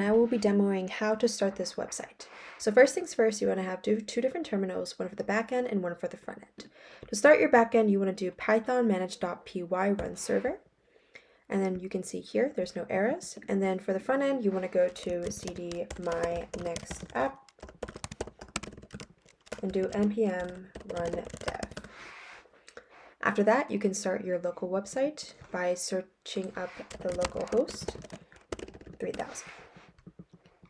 I will be demoing how to start this website. So first things first, you want to have two different terminals, one for the backend and one for the front end. To start your backend, you want to do python manage.py run server. And then you can see here, there's no errors. And then for the front end, you want to go to cd my next app and do npm run dev. After that, you can start your local website by searching up the local host 3000.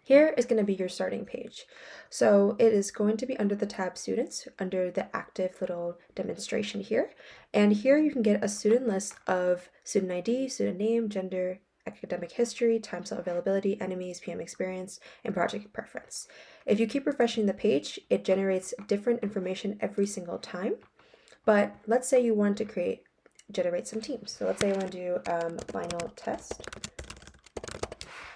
Here is going to be your starting page. So it is going to be under the tab students, under the active little demonstration here. And here you can get a student list of student ID, student name, gender, academic history, time slot availability, enemies, PM experience, and project preference. If you keep refreshing the page, it generates different information every single time. But let's say you want to generate some teams. So let's say I want to do final test.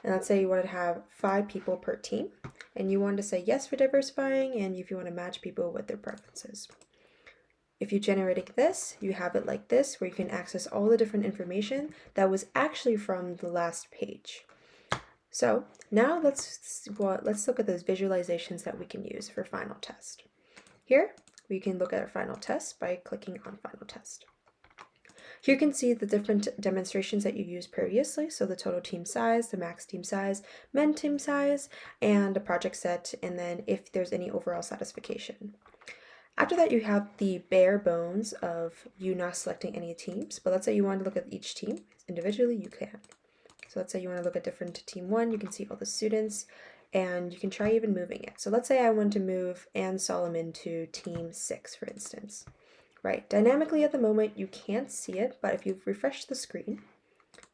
And let's say you wanted to have 5 people per team, and you wanted to say yes for diversifying, and if you want to match people with their preferences. If you generated this, you have it like this, where you can access all the different information that was actually from the last page. So now let's look at those visualizations that we can use for final test. Here, we can look at our final test by clicking on final test. Here you can see the different demonstrations that you used previously, so the total team size, the max team size, men team size, and the project set, and then if there's any overall satisfaction. After that, you have the bare bones of you not selecting any teams, but let's say you want to look at each team individually, you can. So let's say you want to look at different team 1, you can see all the students, and you can try even moving it. So let's say I want to move Anne Solomon to team 6, for instance. Right, dynamically at the moment you can't see it, but if you refresh the screen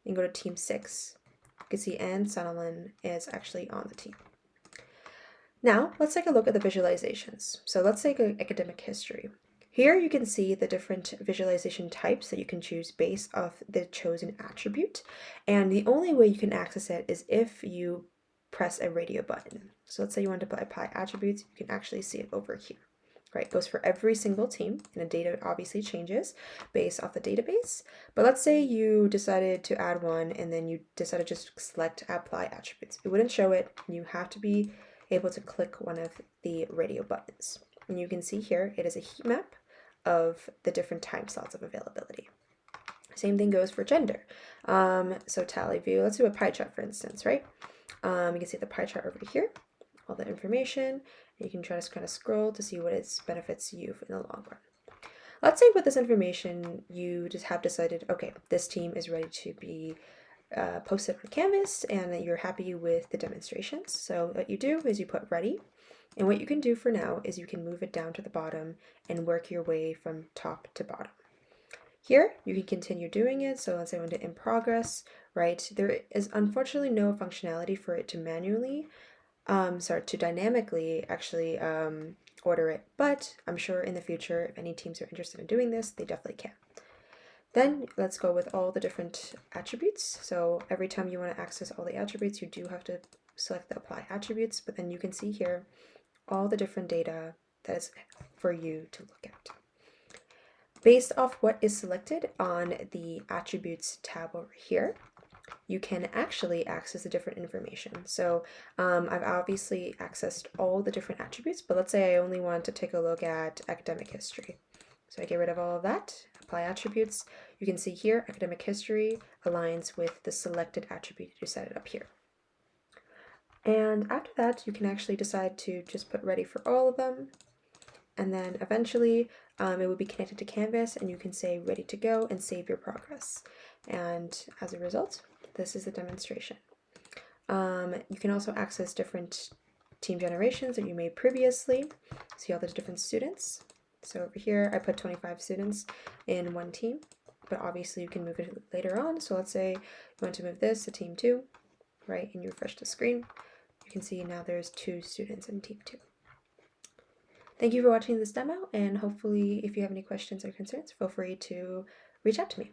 and go to team 6, you can see Anne Solomon is actually on the team. Now let's take a look at the visualizations. So let's take academic history. Here you can see the different visualization types that you can choose based off the chosen attribute, and the only way you can access it is if you press a radio button. So let's say you want to apply attributes, you can actually see it over here. Right, it goes for every single team, and the data obviously changes based off the database. But let's say you decided to add one, and then you decided to just select apply attributes. It wouldn't show it, and you have to be able to click one of the radio buttons. And you can see here, it is a heat map of the different time slots of availability. Same thing goes for gender. So tally view, let's do a pie chart for instance, right? You can see the pie chart over here, all the information. You can try to kind of scroll to see what it benefits you in the long run. Let's say with this information, you just have decided, okay, this team is ready to be posted on Canvas and that you're happy with the demonstrations. So what you do is you put ready. And what you can do for now is you can move it down to the bottom and work your way from top to bottom. Here, you can continue doing it. So let's say I want to in progress, right? There is unfortunately no functionality for it to manually to dynamically actually order it, but I'm sure in the future, if any teams are interested in doing this, they definitely can. Then let's go with all the different attributes. So every time you want to access all the attributes, you do have to select the apply attributes, but then you can see here all the different data that is for you to look at. Based off what is selected on the attributes tab over here, you can actually access the different information. So I've obviously accessed all the different attributes, but let's say I only want to take a look at academic history. So I get rid of all of that, apply attributes. You can see here, academic history aligns with the selected attribute you set it up here. And after that, you can actually decide to just put ready for all of them. And then eventually it will be connected to Canvas and you can say ready to go and save your progress. And as a result, this is the demonstration. You can also access different team generations that you made previously. See all the different students. So over here, I put 25 students in one team, but obviously you can move it later on. So let's say you want to move this to team 2, right? And you refresh the screen. You can see now there's 2 students in team 2. Thank you for watching this demo, and hopefully if you have any questions or concerns, feel free to reach out to me.